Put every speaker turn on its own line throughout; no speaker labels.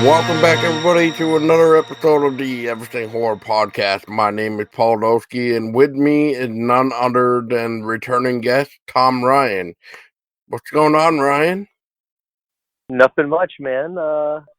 Welcome back, everybody, to another episode of the Everything Horror Podcast. My name is Paul Doski, and with me is none other than returning guest Tom Ryan. What's going on, Ryan?
Nothing much, man.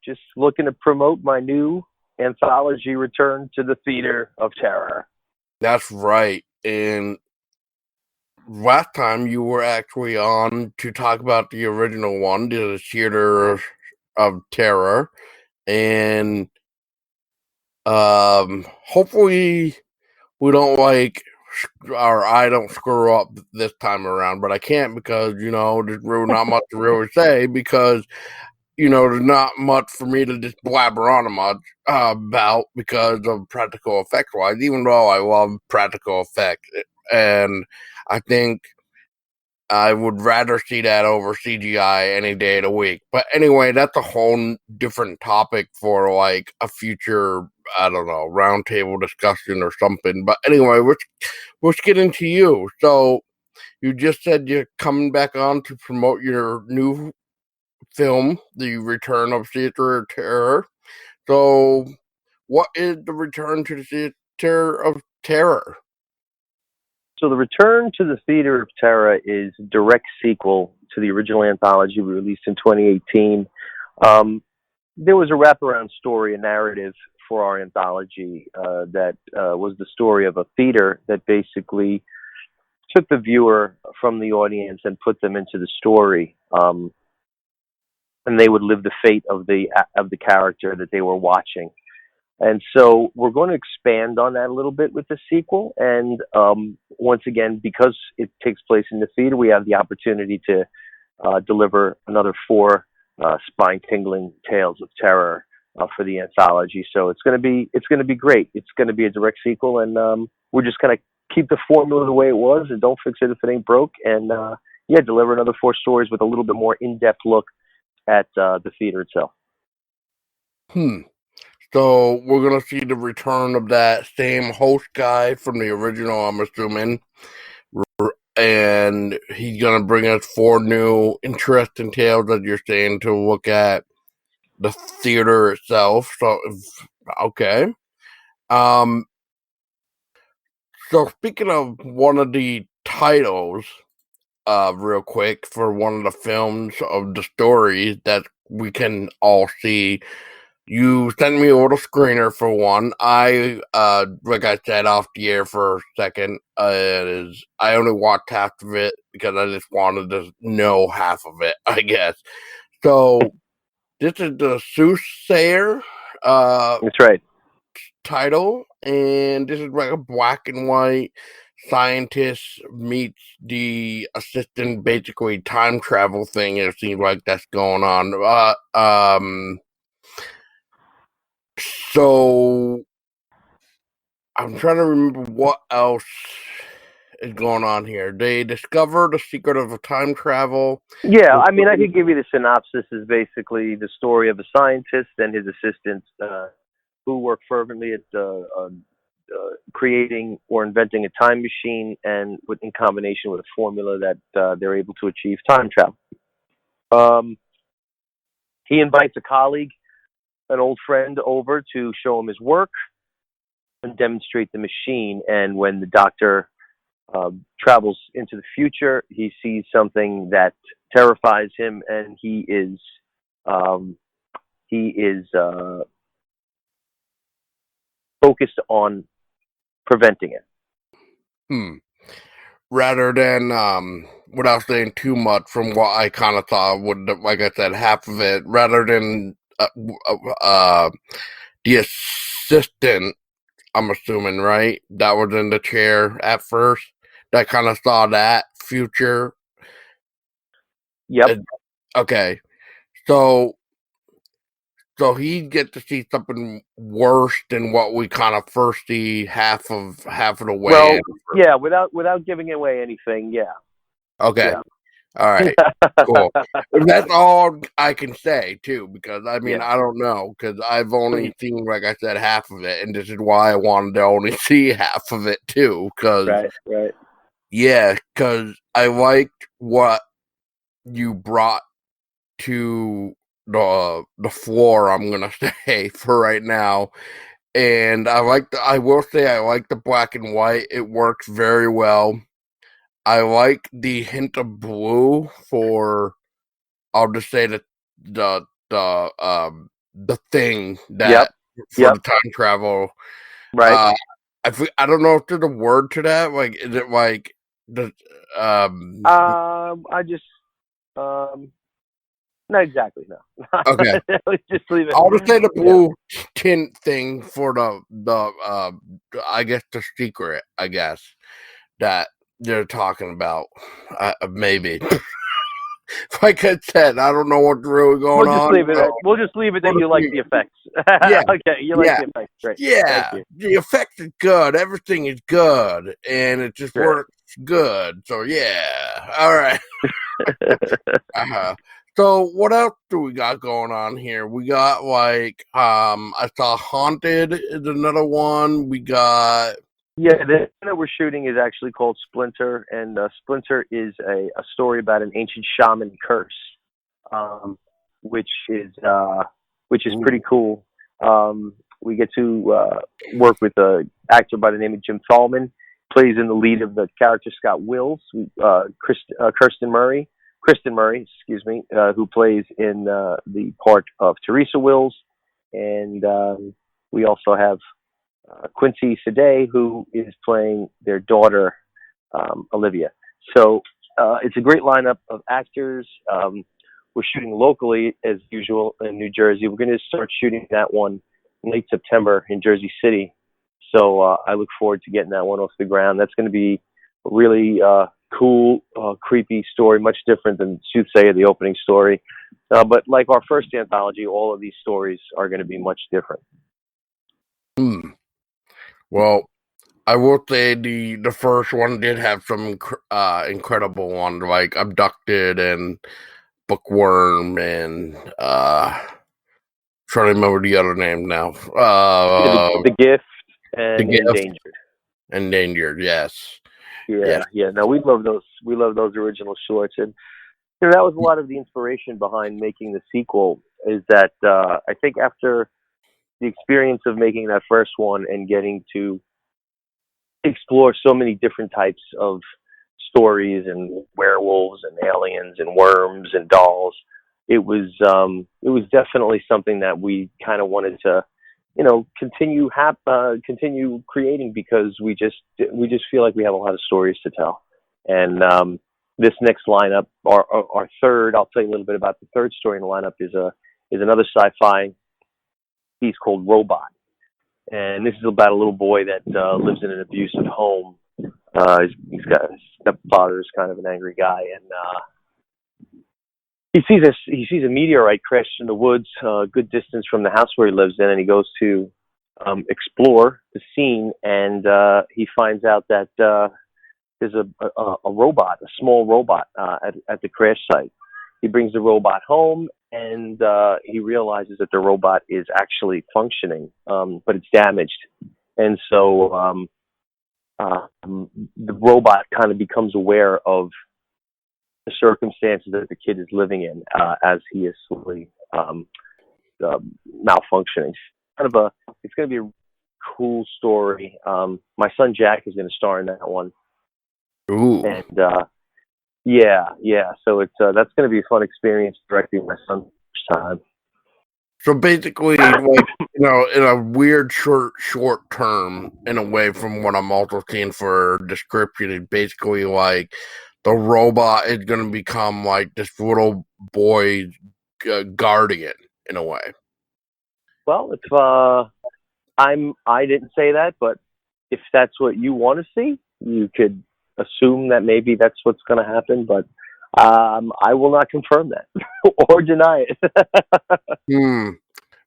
Just looking to promote my new anthology, Return to the Theater of Terror.
That's right. And last time you were actually on to talk about the original one, the Theater of Terror, and hopefully we don't or I don't screw up this time around, but I can't because, there's really not much to really say because, there's not much for me to just blabber on about because of practical effects wise, even though I love practical effects. And I think I would rather see that over CGI any day of the week. But anyway, that's a whole different topic for like a future, I don't know, roundtable discussion or something. But anyway, let's get into you. So you just said you're coming back on to promote your new film, The Return of Theater of Terror. So what is the Return to the Theater of Terror?
So, The Return to the Theater of Terror is a direct sequel to the original anthology we released in 2018. There was a wraparound story, a narrative for our anthology that was the story of a theater that basically took the viewer from the audience and put them into the story. And they would live the fate of the character that they were watching. And so we're going to expand on that a little bit with the sequel. And once again, because it takes place in the theater, we have the opportunity to deliver another 4 spine-tingling tales of terror for the anthology. So it's going to be great. It's going to be a direct sequel, and we're just going to keep the formula the way it was, and don't fix it if it ain't broke. And deliver another 4 stories with a little bit more in-depth look at the theater itself.
So we're going to see the return of that same host guy from the original, I'm assuming. And he's going to bring us 4 new interesting tales that you're saying to look at the theater itself. So, okay. So speaking of one of the titles, real quick, for one of the films of the stories that we can all see, you sent me a little screener for one. I, like I said off the air for a second, I only watched half of it because I just wanted to know half of it, I guess. So, this is the Soothsayer,
That's right.
title, and this is like a black and white scientist meets the assistant, basically time travel thing. It seems like that's going on. So I'm trying to remember what else is going on here. They discover the secret of time travel.
Yeah, I mean, I could give you the synopsis. Is basically the story of a scientist and his assistants who work fervently at creating or inventing a time machine, and in combination with a formula that they're able to achieve time travel. He invites a colleague, an old friend, over to show him his work and demonstrate the machine. And when the doctor travels into the future, he sees something that terrifies him, and he is focused on preventing it.
Rather than without saying too much from what I kind of thought would, like I said, half of it, rather than the assistant, I'm assuming, right? That was in the chair at first. That kind of saw that future.
Yep.
Okay. So he gets to see something worse than what we kind of first see half of the way.
Well, yeah, without giving away anything, yeah.
Okay.
Yeah.
All right. Cool. That's all I can say too, because I mean, I don't know, because I've only seen, like I said, half of it, and this is why I wanted to only see half of it too, because
right.
Yeah, because I liked what you brought to the floor. I'm gonna say for right now, and I will say I like the black and white. It works very well. I like the hint of blue for. I'll just say that the thing
Yep.
that for
Yep.
the time travel.
Right.
Uh, I don't know if there's a word to that. Like, is it like the um?
I just not exactly, no.
Okay,
Let's just leave it.
I'll just say the
Yeah.
blue tint thing for I guess the secret. I guess that they're talking about. Maybe, like I said, I don't know what's really
We'll
going
just
on.
leave it.
So
We'll just leave it that
we'll
you like
see.
the effects.
Yeah,
Okay, you like
yeah,
the effects. Great. Thank
yeah.
you.
The effect is good. Everything is good, and it just
Great.
works good. So yeah, all right. Uh-huh. So what else do we got going on here? We got like I saw Haunted is another one. We got
Yeah, the one that we're shooting is actually called Splinter, and Splinter is a story about an ancient shaman curse, um, which is pretty cool. We get to work with an actor by the name of Jim Thalman, plays in the lead of the character Scott Wills, Kristen Murray, excuse me, who plays in the part of Teresa Wills, and we also have Quincy Sade, who is playing their daughter, Olivia. So it's a great lineup of actors. We're shooting locally, as usual, in New Jersey. We're going to start shooting that one in late September in Jersey City. So I look forward to getting that one off the ground. That's going to be a really cool, creepy story, much different than Soothsayer, the opening story. But like our first anthology, all of these stories are going to be much different.
well, I will say the first one did have some incredible ones like Abducted and Bookworm and trying to remember the other name now.
Yeah, the Gift
The
and
Gift,
Endangered.
Endangered. Yes, yes.
Yeah, yeah. No, we love those. We love those original shorts, and that was a lot of the inspiration behind making the sequel. Is that I think after the experience of making that first one and getting to explore so many different types of stories and werewolves and aliens and worms and dolls, it was definitely something that we kind of wanted to continue creating, because we just feel like we have a lot of stories to tell. And this next lineup, our third, I'll tell you a little bit about the third story in the lineup, is another sci-fi piece called Robot. And this is about a little boy that lives in an abusive home. He's got his stepfather is kind of an angry guy, and he sees a meteorite crash in the woods, a good distance from the house where he lives in, and he goes to explore the scene, and he finds out that there's a robot, a small robot at the crash site. He brings the robot home, and he realizes that the robot is actually functioning, but it's damaged, and so the robot kind of becomes aware of the circumstances that the kid is living in as he is slowly malfunctioning. It's going to be a cool story. My son Jack is going to star in that one,
Ooh.
and yeah. So it's that's going to be a fun experience directing my son first time.
So basically, like in a weird short term, in a way, from what I'm also seeing for description, is basically like the robot is going to become like this little boy's guardian in a way.
Well, if I didn't say that, but if that's what you want to see, you could assume that maybe that's what's going to happen. But I will not confirm that or deny it.
Hmm.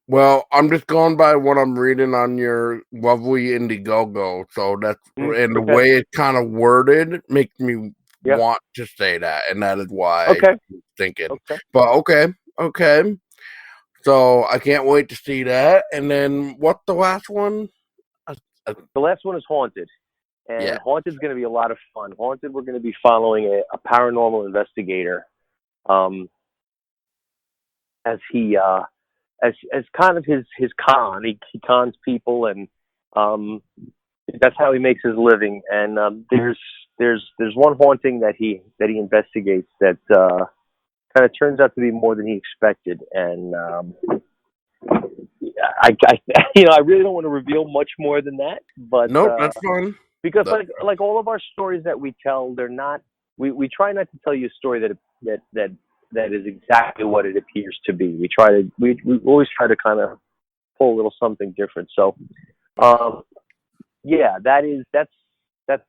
Well, I'm just going by what I'm reading on your lovely Indiegogo. So that's and the
Okay.
way it's kind of worded makes me
Yeah.
want to say that, and that is why
Okay.
I'm thinking.
Okay.
But okay. So I can't wait to see that. And then what's the last one? Uh, uh,
The last one is Haunted.
yeah.
And Haunted's going to be a lot of fun. Haunted, we're going to be following a paranormal investigator. Um, as he as kind of his con. He cons people, and um, that's how he makes his living. And there's one haunting that he investigates that kind of turns out to be more than he expected. And I I really don't want to reveal much more than that, but
Nope, that's fine.
because
That's
like all of our stories that we tell, they're not. We try not to tell you a story that is exactly what it appears to be. We always try to kind of pull a little something different. So um, yeah, that's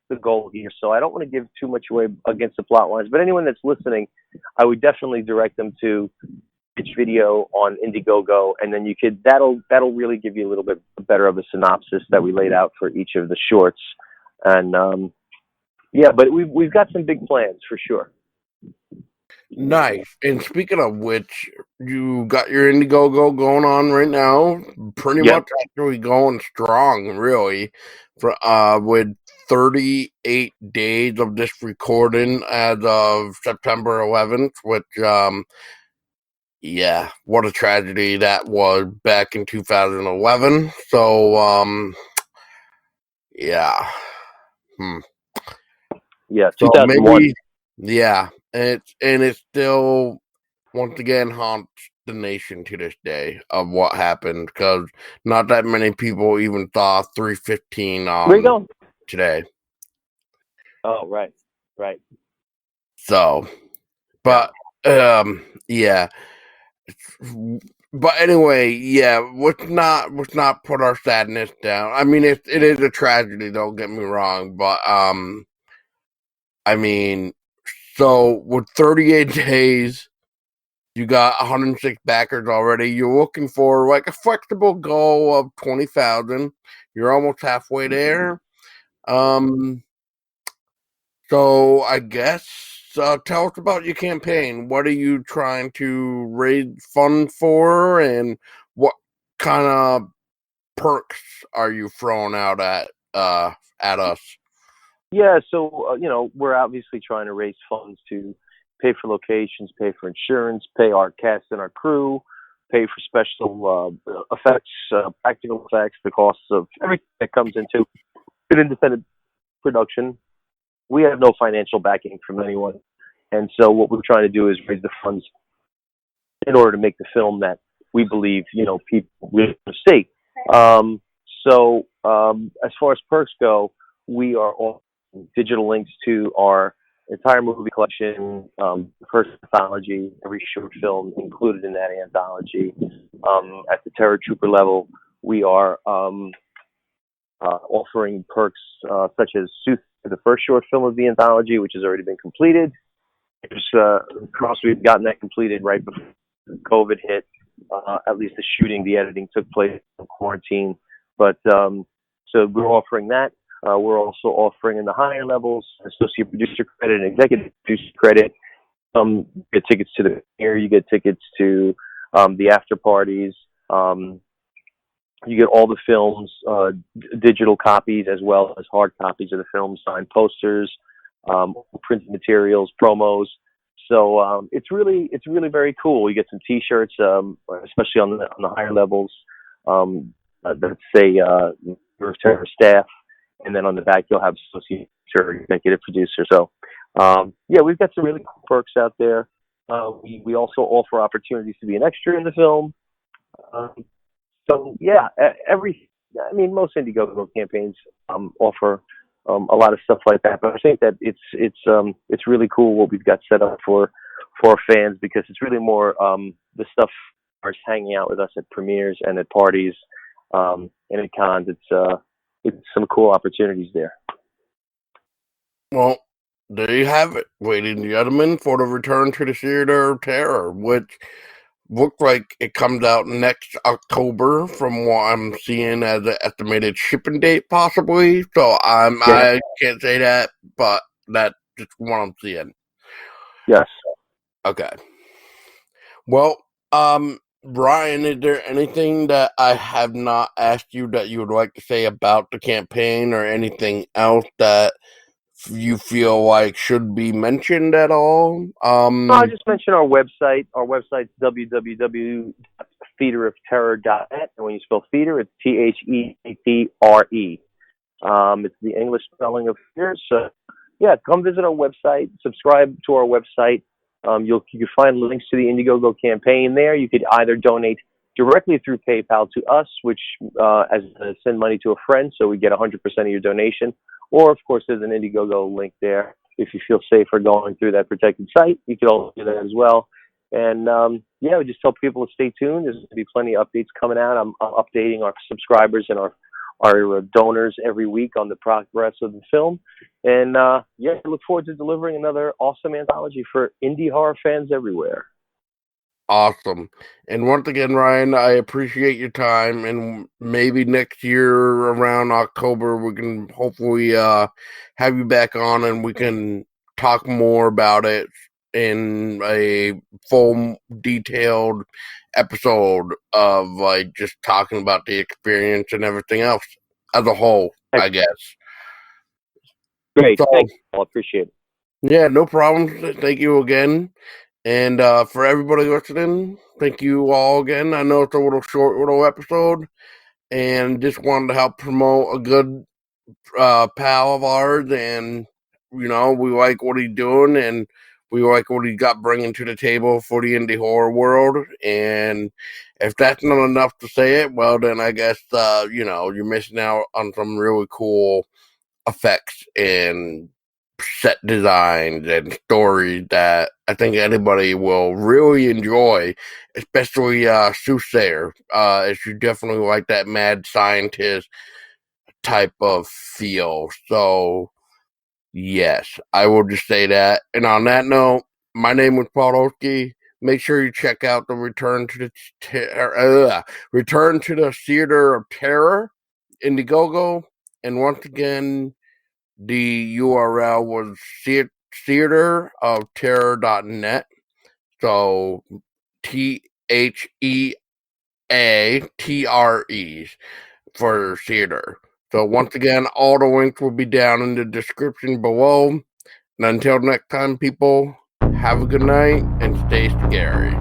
the goal here. So I don't want to give too much away against the plot lines, but anyone that's listening, I would definitely direct them to each video on Indiegogo, and then that'll really give you a little bit better of a synopsis that we laid out for each of the shorts. And yeah, but we've got some big plans for sure.
nice. And speaking of which, you got your Indiegogo going on right now. Pretty
Yep.
much actually going strong, really. For with 38 days of this recording as of September 11th, which yeah, what a tragedy that was back in 2011. So yeah. Hmm.
Yeah,
So
2001.
maybe, yeah, and it still once again haunts the nation to this day of what happened because not that many people even thought 315
Where you
on
going?
today.
Oh, right, right.
So,
Yeah.
but yeah. But anyway, yeah, let's not put our sadness down. I mean, it is a tragedy. Don't get me wrong, but I mean, so with 38 days. You got 106 backers already. You're looking for like a flexible goal of 20,000. You're almost halfway there. Um, so I guess tell us about your campaign. What are you trying to raise funds for, and what kind of perks are you throwing out at us?
Yeah, so we're obviously trying to raise funds to pay for locations, pay for insurance, pay our cast and our crew, pay for special effects, practical effects, the costs of everything that comes into an independent production. We have no financial backing from anyone, and so what we're trying to do is raise the funds in order to make the film that we believe people will see. Um, as far as perks go, we are all digital links to our entire movie collection, first anthology, every short film included in that anthology. At the Terror Trooper level, we are offering perks such as suits to the first short film of the anthology, which has already been completed. Of course, we've gotten that completed right before COVID hit. At least the shooting, the editing took place in quarantine. But so we're offering that. We're also offering in the higher levels associate producer credit and executive producer credit. You get tickets to the premiere. You get tickets to the after parties. You get all the films, digital copies as well as hard copies of the film, signed posters, printed materials, promos. So it's really very cool. You get some T-shirts, especially on the higher levels that say Terror staff, and then on the back you'll have associate or executive producer. So yeah, we've got some really cool perks out there. We also offer opportunities to be an extra in the film. Um, so yeah, most Indiegogo campaigns offer a lot of stuff like that. But I think that it's really cool what we've got set up for our fans, because it's really more the stuff are hanging out with us at premieres and at parties and at cons. It's some cool opportunities there.
Well, there you have it, ladies and gentlemen, for the Return to the Theater of Terror, which looks like it comes out next October from what I'm seeing as an estimated shipping date, possibly. So
Yeah.
I can't say that, but that's just what I'm seeing.
Yes.
Okay. Well, Brian, is there anything that I have not asked you that you would like to say about the campaign, or anything else that you feel like should be mentioned at all?
I'll just mention our website. Our website's www.theaterofterror.net. And when you spell theater, it's Theatre. It's the English spelling of fear. So, yeah, come visit our website. Subscribe to our website. You can find links to the Indiegogo campaign there. You could either donate directly through PayPal to us, which as send money to a friend, so we get 100% of your donation. Or, of course, there's an Indiegogo link there. If you feel safer going through that protected site, you can also do that as well. And yeah, we just tell people to stay tuned. There's going to be plenty of updates coming out. I'm updating our subscribers and our donors every week on the progress of the film. And yeah, I look forward to delivering another awesome anthology for indie horror fans everywhere.
Awesome. And once again, Ryan, I appreciate your time, and maybe next year around October we can hopefully have you back on and we can talk more about it in a full detailed episode of like just talking about the experience and everything else as a whole, I guess.
Great. So, thank you. I appreciate it.
Yeah, no problem. Thank you again. And for everybody listening, thank you all again. I know it's a short little episode, and just wanted to help promote a good pal of ours. And, we like what he's doing, and we like what he got bringing to the table for the indie horror world. And if that's not enough to say it, well, then I guess, you're missing out on some really cool effects and set designs and stories that I think anybody will really enjoy, especially Soothsayer. If you definitely like that mad scientist type of feel. So, yes, I will just say that. And on that note, my name was Paul Oski. Make sure you check out the Return to the Theater of Terror, Indiegogo. And once again, the URL was theaterofterror.net. So THEATRE for theater. So once again, all the links will be down in the description below. And until next time, people, have a good night and stay scary.